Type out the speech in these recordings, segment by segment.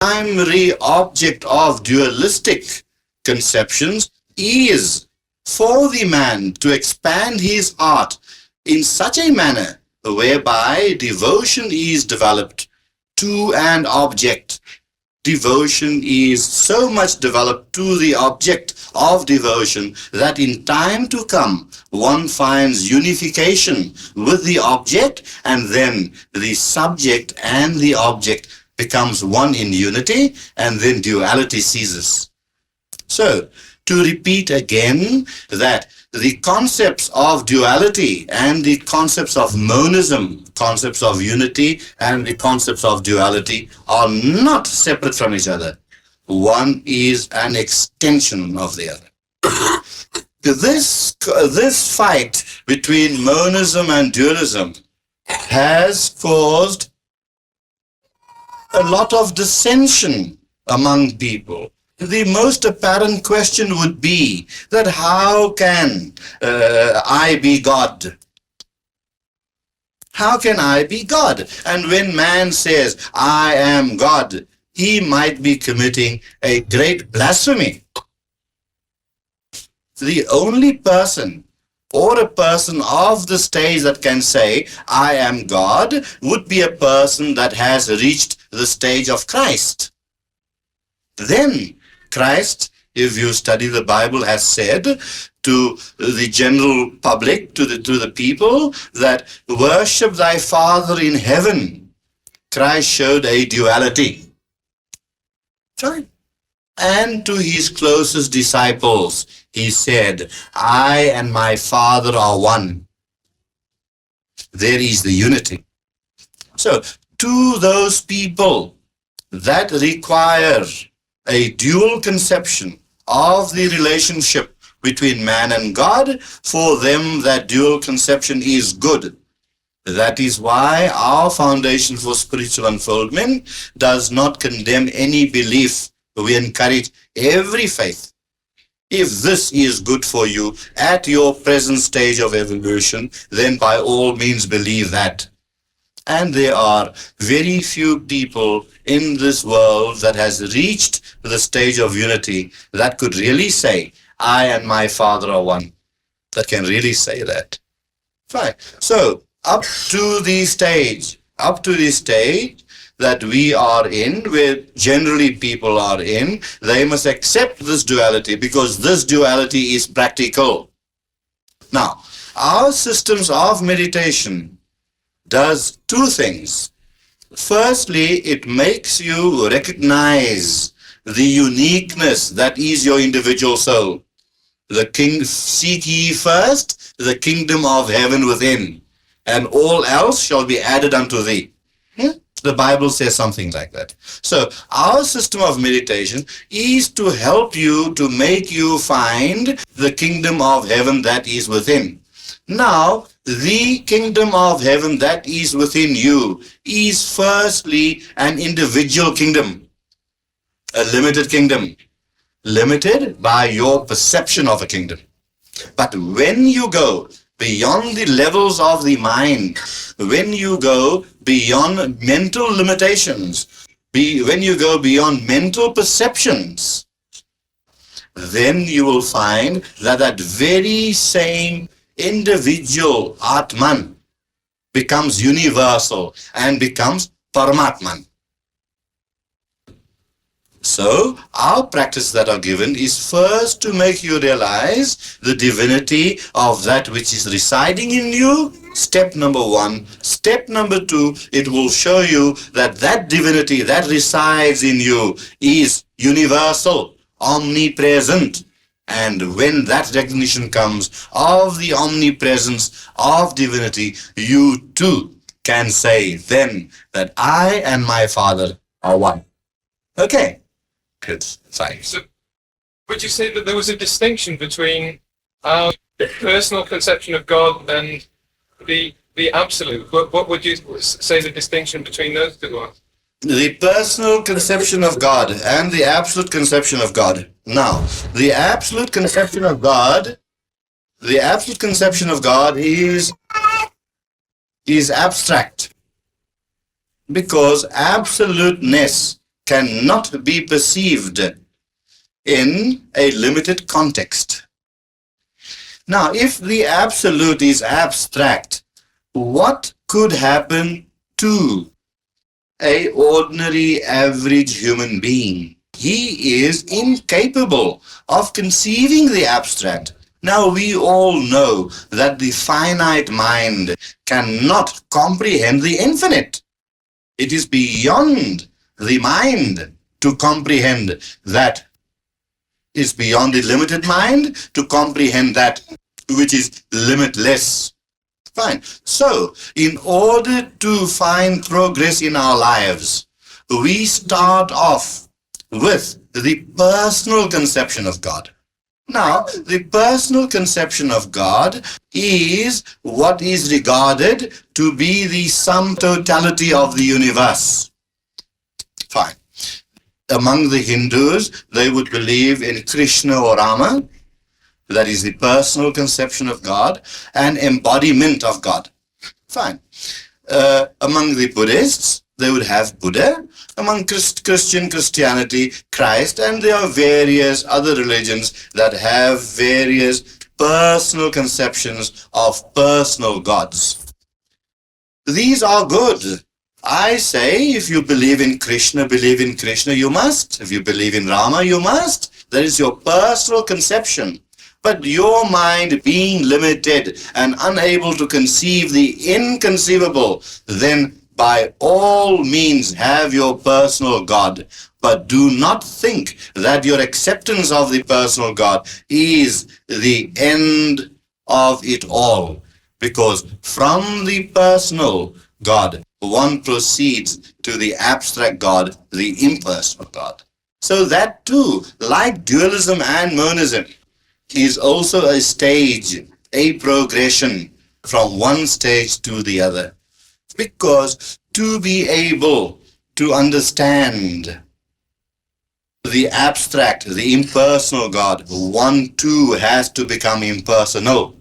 primary object of dualistic conceptions is for the man to expand his heart in such a manner whereby devotion is developed to an object. Devotion is so much developed to the object of devotion that in time to come one finds unification with the object, and then the subject and the object becomes one in unity, and then duality ceases. So, to repeat again that the concepts of duality and the concepts of monism, concepts of unity and the concepts of duality are not separate from each other. One is an extension of the other. This fight between monism and dualism has caused a lot of dissension among people. The most apparent question would be that how can I be God? How can I be God? And when man says, I am God, he might be committing a great blasphemy. The only person or a person of the stage that can say, I am God, would be a person that has reached the stage of Christ. Then Christ, if you study the Bible, has said to the general public, to the people, that worship thy Father in heaven. Christ showed a duality. Fine. And to his closest disciples, he said, I and my Father are one. There is the unity. So, to those people that require a dual conception of the relationship between man and God, for them that dual conception is good. That is why our Foundation for Spiritual Unfoldment does not condemn any belief. We encourage every faith. If this is good for you at your present stage of evolution, then by all means believe that. And there are very few people in this world that has reached the stage of unity that could really say, I and my Father are one. That can really say that. Fine. So, up to the stage that we are in, where generally people are in, they must accept this duality because this duality is practical. Now, our systems of meditation does two things. Firstly, it makes you recognize the uniqueness that is your individual soul. Seek ye first the kingdom of heaven within, and all else shall be added unto thee. The Bible says something like that. So our system of meditation is to help you, to make you find the kingdom of heaven that is within. Now, the kingdom of heaven that is within you is firstly an individual kingdom, a limited kingdom, limited by your perception of a kingdom. But when you go beyond the levels of the mind, when you go beyond mental limitations, when you go beyond mental perceptions, then you will find that that very same individual Atman becomes universal and becomes Paramatman. So, our practice that are given is first to make you realize the divinity of that which is residing in you. Step number one. Step number two, it will show you that that divinity that resides in you is universal, omnipresent. And when that recognition comes of the omnipresence of divinity, you too can say then that I and my Father are one. Okay. Good. Thanks. So, would you say that there was a distinction between our personal conception of God and the absolute? What would you say the distinction between those two are? The personal conception of God and the absolute conception of God. Now, the absolute conception of God is abstract, because absoluteness cannot be perceived in a limited context. Now, if the absolute is abstract, what could happen to an ordinary average human being? He is incapable of conceiving the abstract. Now, we all know that the finite mind cannot comprehend the infinite. It is beyond the mind to comprehend that. Is beyond the limited mind to comprehend that which is limitless. Fine. So, in order to find progress in our lives, we start off with the personal conception of God. Now, the personal conception of God is what is regarded to be the sum totality of the universe. Fine. Among the Hindus, they would believe in Krishna or Rama, that is the personal conception of God, and embodiment of God. Fine. Among the Buddhists, they would have Buddha. Among Christianity, Christ, and there are various other religions that have various personal conceptions of personal gods. These are good. I say, if you believe in Krishna, you must. If you believe in Rama, you must. That is your personal conception. But your mind being limited and unable to conceive the inconceivable, then by all means have your personal God. But do not think that your acceptance of the personal God is the end of it all. Because from the personal God, one proceeds to the abstract God, the impersonal God. So that too, like dualism and monism, is also a stage, a progression from one stage to the other. Because to be able to understand the abstract, the impersonal God, one too has to become impersonal.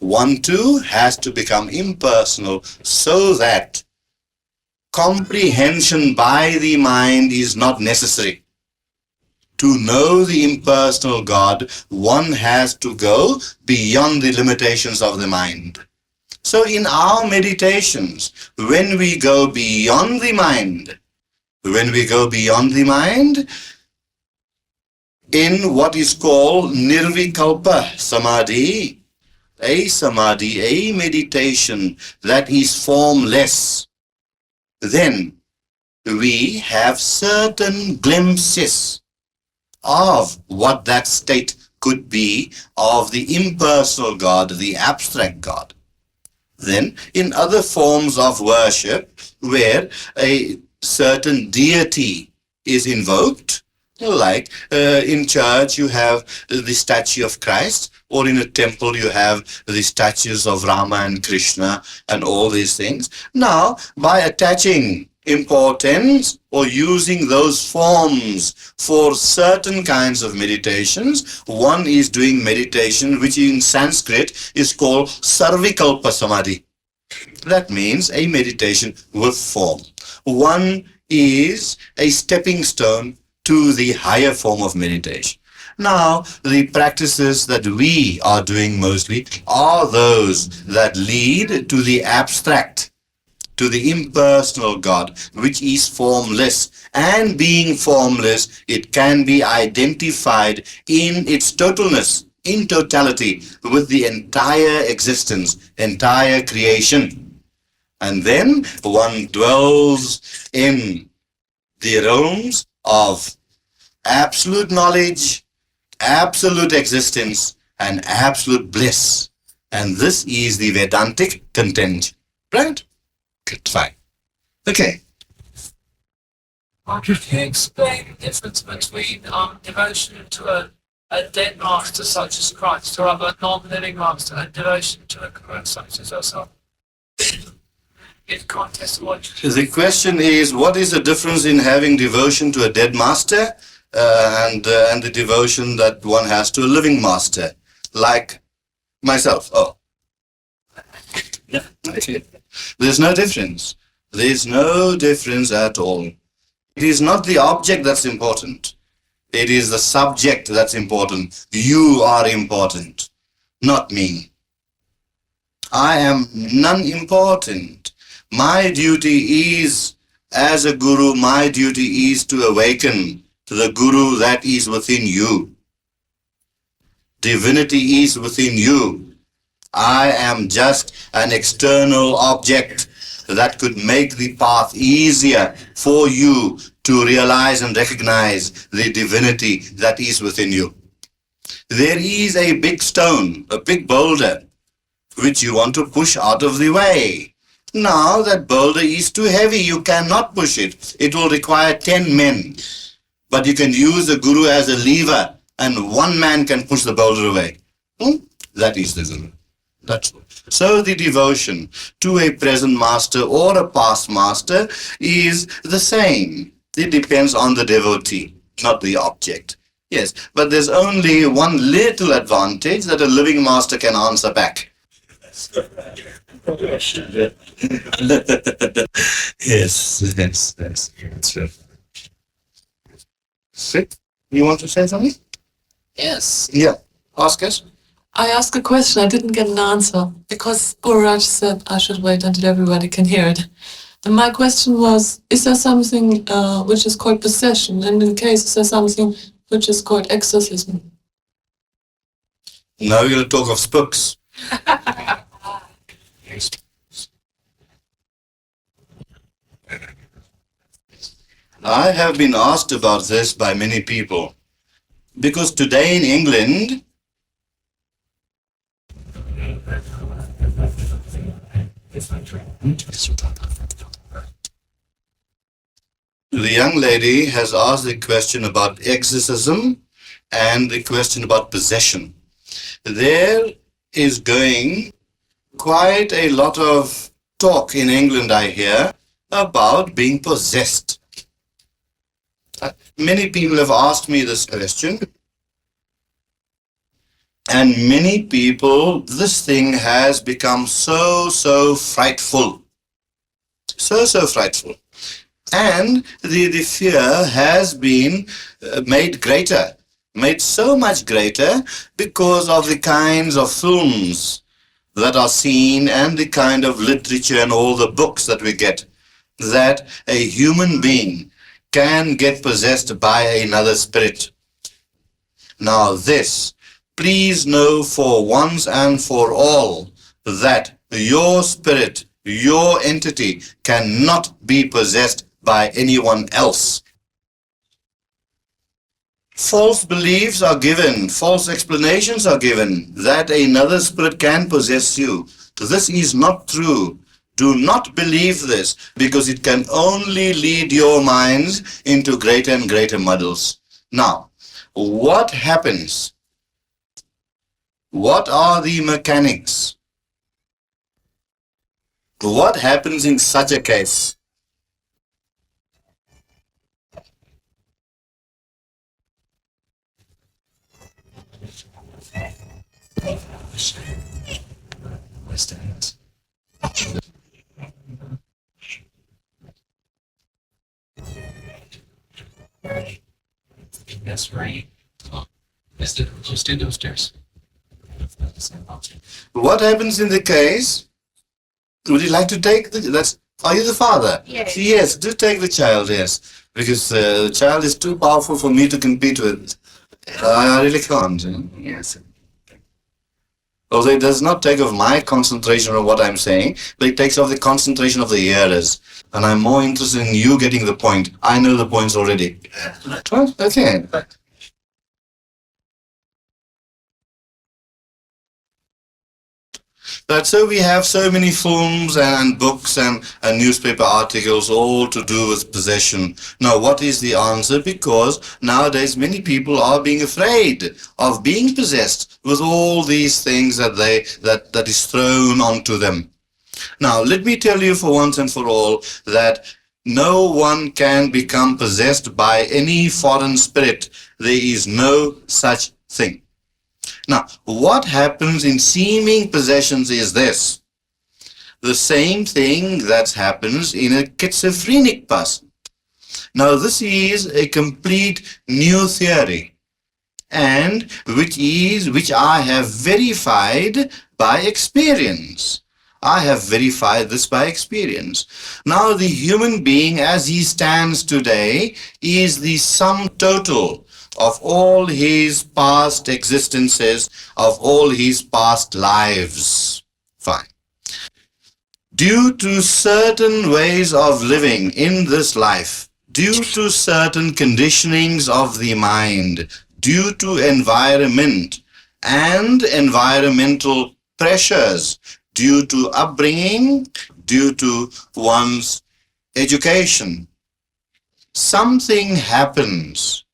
One too has to become impersonal so that comprehension by the mind is not necessary. To know the impersonal God, one has to go beyond the limitations of the mind. So in our meditations, when we go beyond the mind, in what is called nirvikalpa samadhi, a meditation that is formless, then we have certain glimpses of what that state could be of the impersonal God, the abstract God. Then in other forms of worship where a certain deity is invoked, like in church you have the statue of Christ, or in a temple you have the statues of Rama and Krishna and all these things. Now, by attaching importance or using those forms for certain kinds of meditations, one is doing meditation which in Sanskrit is called sarvikalpa samadhi. That means a meditation with form. One is a stepping stone to the higher form of meditation. Now, the practices that we are doing mostly are those that lead to the abstract, to the impersonal God, which is formless. And being formless, it can be identified in its totalness, in totality, with the entire existence, entire creation. And then one dwells in the realms of absolute knowledge, absolute existence, and absolute bliss. And this is the Vedantic contention. Right? Good, fine. Okay. Could you explain the difference between devotion to a dead master such as Christ, or a non-living master, and devotion to a Guru such as yourself? In context of what The question is, what is the difference in having devotion to a dead master and the devotion that one has to a living master, like myself? Oh. There's no difference. There's no difference at all. It is not the object that's important. It is the subject that's important. You are important, not me. I am non-important. My duty is, as a guru, my duty is to awaken to the guru that is within you. Divinity is within you. I am just an external object that could make the path easier for you to realize and recognize the divinity that is within you. There is a big stone, a big boulder, which you want to push out of the way. Now that boulder is too heavy, you cannot push it. It will require 10 men. But you can use the guru as a lever and one man can push the boulder away. That is the guru. That's all. So the devotion to a present master or a past master is the same. It depends on the devotee, not the object. Yes, but there's only one little advantage that a living master can answer back. Yes. Sit. You want to say something? Yes. Yeah. Ask us. I asked a question, I didn't get an answer because Gururaj said I should wait until everybody can hear it. And my question was, is there something which is called possession? And in case, is there something which is called exorcism? Now we're going to talk of spooks. I have been asked about this by many people because today in England, the young lady has asked the question about exorcism and the question about possession. There is going quite a lot of talk in England, I hear, about being possessed. Many people have asked me this question, and many people, this thing has become so frightful. So frightful. And the fear has been made greater, made so much greater because of the kinds of films that are seen and the kind of literature and all the books that we get, that a human being can get possessed by another spirit. Now this, please know for once and for all that your spirit, your entity cannot be possessed by anyone else. False beliefs are given, false explanations are given that another spirit can possess you. This is not true. Do not believe this because it can only lead your minds into greater and greater muddles. Now, what happens? What are the mechanics? What happens in such a case? That's right. Just in downstairs. What happens in the case? Would you like to take are you the father? Yes. Yes, do take the child, yes. Because the child is too powerful for me to compete with. I really can't. Yes. Although it does not take off my concentration on what I'm saying, but it takes off the concentration of the hearers. And I'm more interested in you getting the point. I know the points already. Well, okay. So we have so many films and books and newspaper articles all to do with possession. Now, what is the answer? Because nowadays many people are being afraid of being possessed with all these things that is thrown onto them. Now, let me tell you for once and for all that no one can become possessed by any foreign spirit. There is no such thing. Now, what happens in seeming possessions is this. The same thing that happens in a schizophrenic person. Now this is a complete new theory, and which I have verified by experience. I have verified this by experience. Now the human being as he stands today is the sum total of all his past existences, of all his past lives. Fine. Due to certain ways of living in this life, due to certain conditionings of the mind, due to environment and environmental pressures, due to upbringing, due to one's education, something happens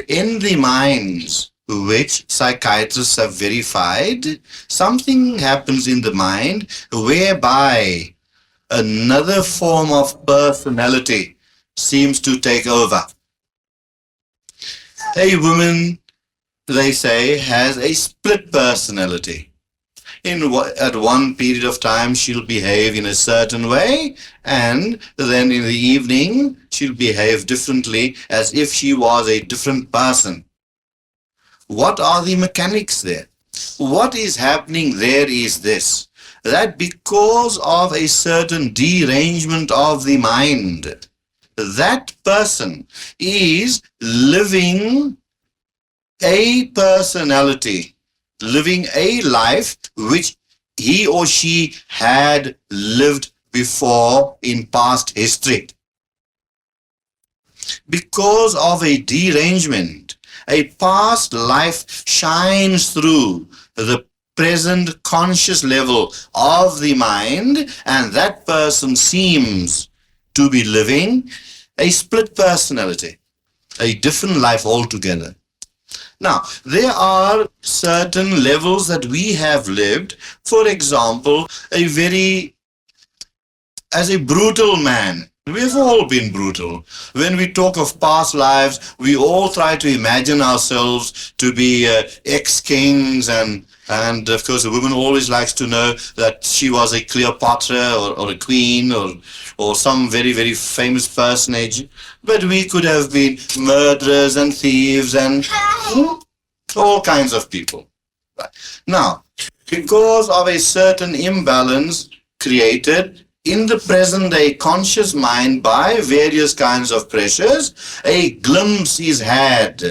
in the minds which psychiatrists have verified. Something happens in the mind whereby another form of personality seems to take over. A woman, they say, has a split personality. At one period of time, she'll behave in a certain way, and then in the evening, she'll behave differently as if she was a different person. What are the mechanics there? What is happening there is this, that because of a certain derangement of the mind, that person is living a personality, living a life which he or she had lived before in past history. Because of a derangement, a past life shines through the present conscious level of the mind, and that person seems to be living a split personality, a different life altogether. Now, there are certain levels that we have lived. For example, as a brutal man. We've all been brutal. When we talk of past lives, we all try to imagine ourselves to be ex-kings, and of course a woman always likes to know that she was a Cleopatra or a queen or some very, very famous personage. But we could have been murderers and thieves and all kinds of people. Now, because of a certain imbalance created in the present day conscious mind by various kinds of pressures, a glimpse is had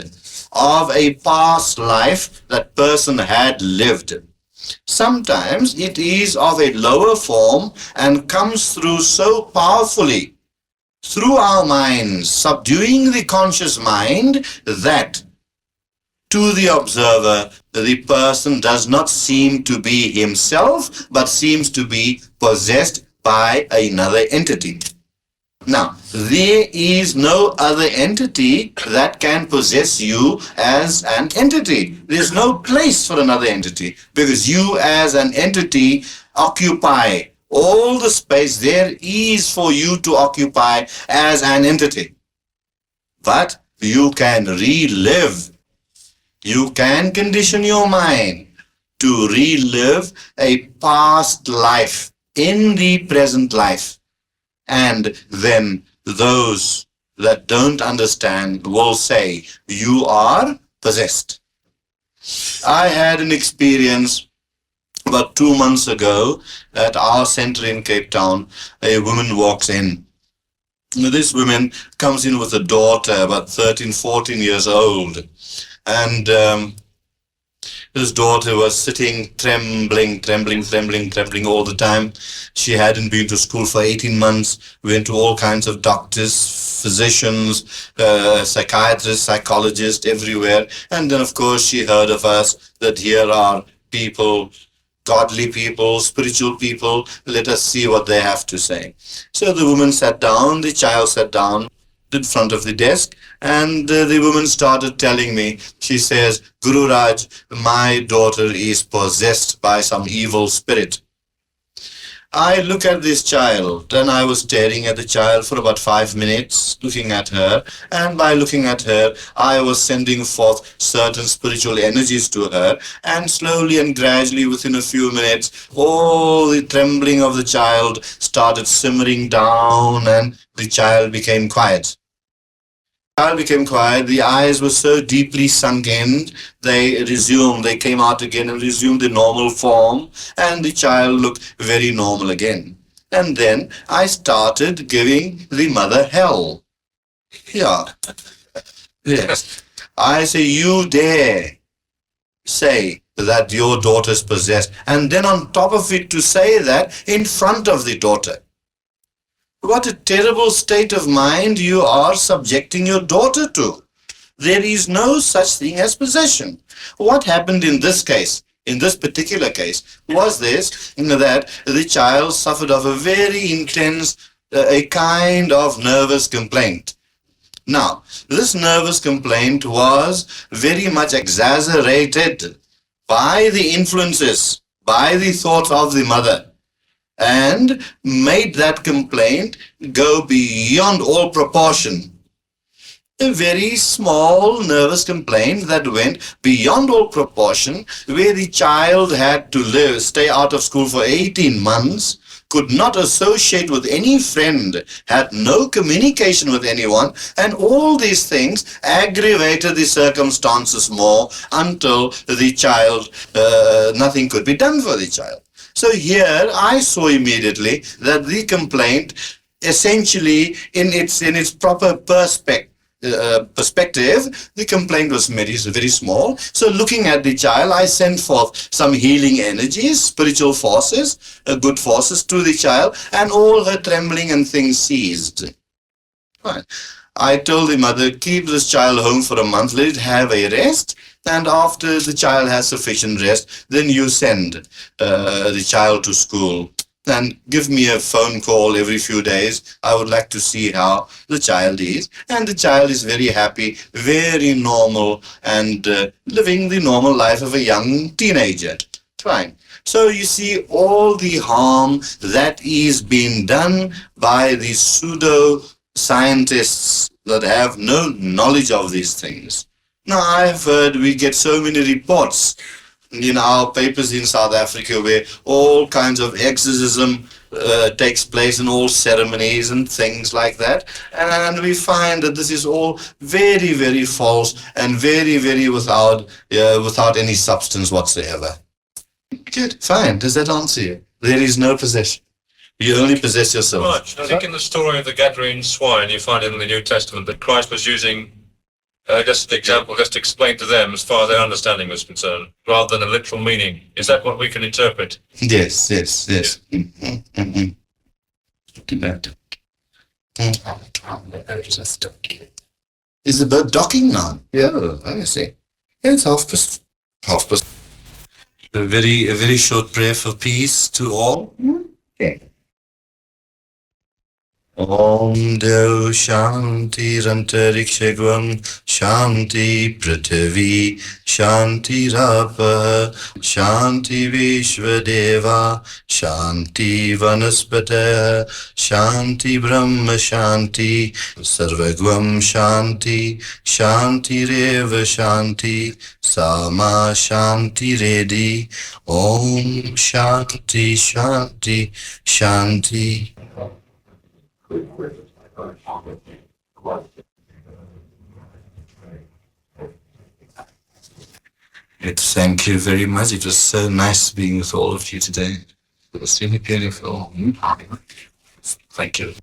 of a past life that person had lived. Sometimes it is of a lower form and comes through so powerfully through our minds, subduing the conscious mind, that to the observer, the person does not seem to be himself, but seems to be possessed by another entity. Now, there is no other entity that can possess you as an entity. There's no place for another entity, because you as an entity occupy all the space there is for you to occupy as an entity. But you can relive, you can condition your mind to relive a past life in the present life. And then those that don't understand will say, you are possessed. I had an experience about 2 months ago at our center in Cape Town. A woman walks in. This woman comes in with a daughter, about 13, 14 years old. And his daughter was sitting trembling all the time. She hadn't been to school for 18 months, went to all kinds of doctors, physicians, psychiatrists, psychologists, everywhere. And then, of course, she heard of us, that here are people, godly people, spiritual people. Let us see what they have to say. So the woman sat down, the child sat down in front of the desk, and the woman started telling me. She says, Gururaj, my daughter is possessed by some evil spirit. I look at this child, and I was staring at the child for about 5 minutes, looking at her, and by looking at her, I was sending forth certain spiritual energies to her, and slowly and gradually, within a few minutes, all the trembling of the child started simmering down, and the child became quiet. child became quiet. The eyes were so deeply sunk in, they came out again and resumed the normal form, and the child looked very normal again. And then I started giving the mother hell. Yeah. Yes. I say, you dare say that your daughter's possessed, and then on top of it to say that in front of the daughter. What a terrible state of mind you are subjecting your daughter to. There is no such thing as possession. What happened in this case, in this particular case, was this, that the child suffered of a very intense, a kind of nervous complaint. Now, this nervous complaint was very much exaggerated by the influences, by the thoughts of the mother, and made that complaint go beyond all proportion. A very small nervous complaint that went beyond all proportion, where the child had to stay out of school for 18 months, could not associate with any friend, had no communication with anyone, and all these things aggravated the circumstances more until the child, nothing could be done for the child. So here I saw immediately that the complaint, essentially in its proper perspective, the complaint was very small. So looking at the child, I sent forth some healing energies, spiritual forces, good forces to the child, and all her trembling and things ceased. Right. I told the mother, keep this child home for a month, let it have a rest, and after the child has sufficient rest, then you send the child to school. And give me a phone call every few days. I would like to see how the child is. And the child is very happy, very normal, and living the normal life of a young teenager. Fine. So you see all the harm that is being done by these pseudo-scientists that have no knowledge of these things. Now, I've heard we get so many reports in our papers in South Africa where all kinds of exorcism takes place and all ceremonies and things like that, and we find that this is all very, very false and very, very without any substance whatsoever. Good, fine. Does that answer you? There is no possession. You only possess yourself. Right. I think in the story of the gathering swine, you find it in the New Testament that Christ was using just an example, just to explain to them as far as their understanding was concerned, rather than a literal meaning. Is that what we can interpret? Yes. Is the bird docking now? Yeah, I see. Yeah, it's 1:30. A very short prayer for peace to all. Okay. Om Dev Shanti Rantarikshagvam Shanti Prithvi Shanti Rapa Shanti Vishwadeva Shanti Vanaspata Shanti Brahma Shanti Sarvagvam Shanti Shanti Reva Shanti Sama Shanti Redi Om Shanti Shanti Shanti. Thank you very much. It was so nice being with all of you today. It was really beautiful. Thank you.